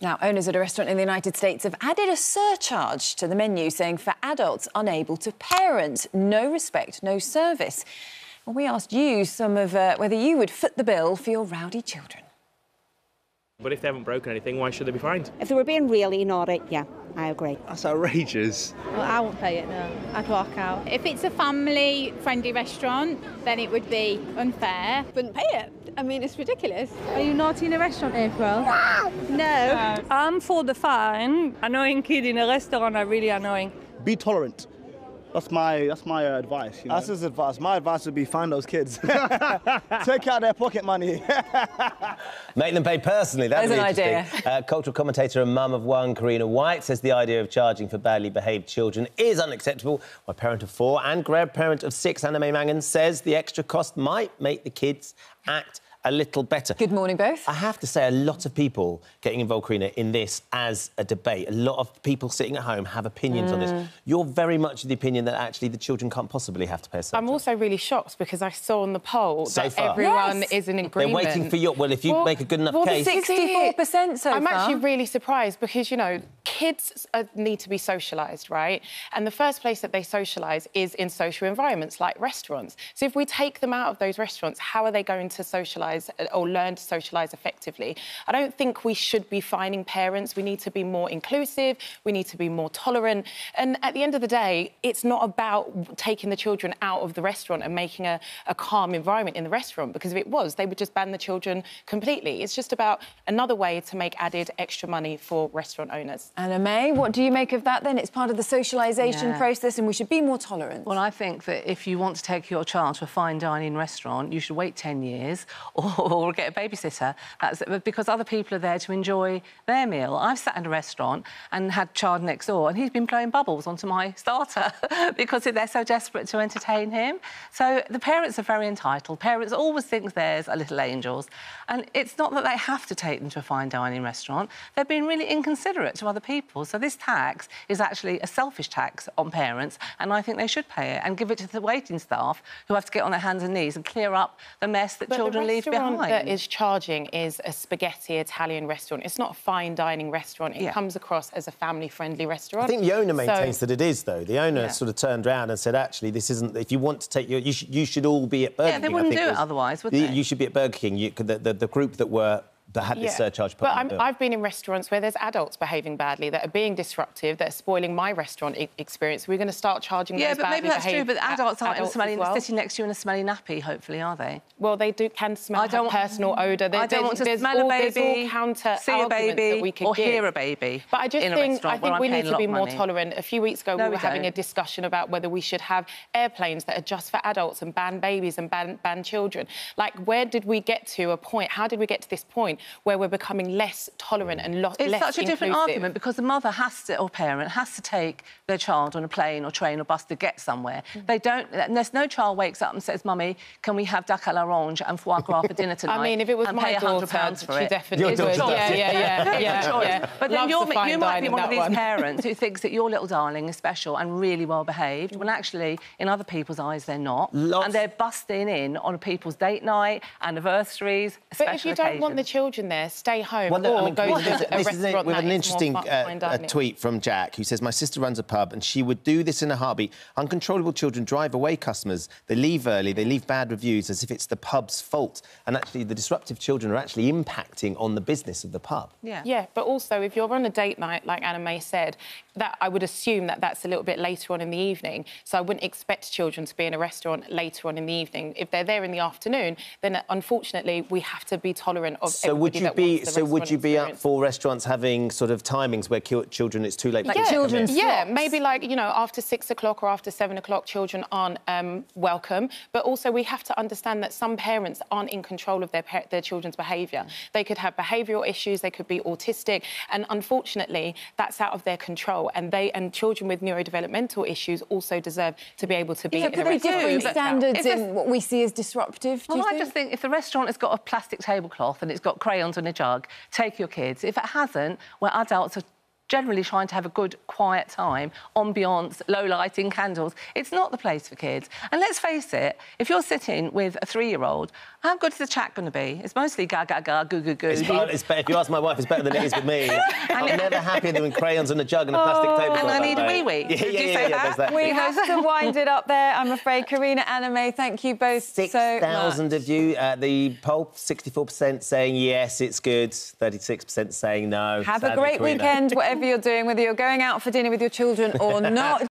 Now, owners at a restaurant in the United States have added a surcharge to the menu saying for adults unable to parent, no respect, no service. Well, we asked you whether you would foot the bill for your rowdy children. But if they haven't broken anything, why should they be fined? If they were being really naughty, yeah, I agree. That's outrageous. Well, I won't pay it, no. I'd walk out. If it's a family-friendly restaurant, then it would be unfair. Wouldn't pay it. I mean, it's ridiculous. Are you naughty in a restaurant, April? No. I'm for the fine. Annoying kid in a restaurant are really annoying. Be tolerant. That's my advice. You know? That's his advice. My advice would be find those kids. Take out their pocket money. Make them pay personally. That's an idea. Cultural commentator and mum of one, Karina White, says the idea of charging for badly behaved children is unacceptable. My parent of 4 and grandparent of 6, Anime Mangan, says the extra cost might make the kids act a little better. Good morning, both. I have to say, a lot of people getting involved, Karina, in this as a debate. A lot of people sitting at home have opinions on this. You're very much of the opinion that actually the children can't possibly have to pay a surcharge. I'm also really shocked because I saw on the poll So that far. everyone is in agreement. They're waiting for you. Well, if you make a good enough case... 64% so far. I'm actually really surprised because, you know, kids need to be socialised, right? And the first place that they socialise is in social environments like restaurants. So if we take them out of those restaurants, how are they going to socialise or learn to socialise effectively? I don't think we should be fining parents. We need to be more inclusive. We need to be more tolerant. And at the end of the day, it's not about taking the children out of the restaurant and making a calm environment in the restaurant, because if it was, they would just ban the children completely. It's just about another way to make added extra money for restaurant owners. Anna May, what do you make of that then? It's part of the socialisation process and we should be more tolerant. Well, I think that if you want to take your child to a fine dining restaurant, you should wait 10 years or get a babysitter. That's because other people are there to enjoy their meal. I've sat in a restaurant and had child next door and he's been blowing bubbles onto my starter because they're so desperate to entertain him. So the parents are very entitled. Parents always think theirs are little angels. And it's not that they have to take them to a fine dining restaurant. They're being really inconsiderate to other people. So this tax is actually a selfish tax on parents, and I think they should pay it and give it to the waiting staff who have to get on their hands and knees and clear up the mess that children leave behind. The restaurant that is charging is a spaghetti Italian restaurant. It's not a fine dining restaurant. It comes across as a family-friendly restaurant. I think the owner maintains that it is, though. The owner sort of turned around and said, actually, this isn't... If you want to take your... You should all be at Burger King. Yeah, they wouldn't do it otherwise, would they? You should be at Burger King. The group that had this surcharge put on the bill. I've been in restaurants where there's adults behaving badly, that are being disruptive, that are spoiling my restaurant experience. We're going to start charging those badly behaved... Yeah, but maybe that's true, but adults aren't sitting next to you in a smelly nappy, hopefully, are they? Well, they can smell a personal odour. I don't want to smell a baby, there's all counter see a baby, that we could or give. hear a baby. But I just think we need to be more tolerant. A few weeks ago, we were having a discussion about whether we should have airplanes that are just for adults and ban babies and ban children. Like, where did we get to a point? How did we get to this point where we're becoming less tolerant and less inclusive? It's such a different argument because the mother has to, or parent, has to take their child on a plane or train or bus to get somewhere. They don't... There's no child wakes up and says, Mummy, can we have duck à l'orange and foie gras for dinner tonight? I mean, if it was my daughter, she definitely would. Yeah. But then you might be one of these parents who thinks that your little darling is special and really well behaved, when actually, in other people's eyes, they're not. And they're busting in on people's date night, anniversaries, special But if you don't want the children there, stay home or go to a restaurant. We have an interesting tweet from Jack who says, my sister runs a pub and she would do this in a heartbeat. Uncontrollable children drive away customers. They leave early, they leave bad reviews as if it's the pub's fault. And actually, the disruptive children are actually impacting on the business of the pub. Yeah, but also, if you're on a date night, like Anna May said, that I would assume that that's a little bit later on in the evening. So I wouldn't expect children to be in a restaurant later on in the evening. If they're there in the afternoon, then unfortunately we have to be tolerant of everybody that wants the restaurant would you be up experience. for restaurants having sort of timings where children, it's too late? Like children's slots? Yeah, maybe like, you know, after 6 o'clock or after 7 o'clock, children aren't welcome. But also we have to understand that some parents aren't in control of their children's behaviour. They could have behavioural issues, they could be autistic, and unfortunately that's out of their control. And children with neurodevelopmental issues also deserve to be able to be in a restaurant. Different standards in what we see as disruptive, do you think? I just think if the restaurant has got a plastic tablecloth and it's got crayons in a jug, take your kids. If it hasn't, where adults are generally trying to have a good, quiet time, ambiance, low lighting, candles. It's not the place for kids. And let's face it, if you're sitting with a 3-year-old, how good is the chat going to be? It's mostly ga, ga, ga, goo, goo, goo. It's better, if you ask my wife, it's better than it is with me. I'm never happier than with crayons and a jug and a plastic table. And I need a wee-wee. Yeah, we have to wind it up there, I'm afraid. Karina, Anna May, thank you both 6,000 of you. The poll, 64% saying yes, it's good, 36% saying no. Have a great weekend, whatever you're doing, whether you're going out for dinner with your children or not.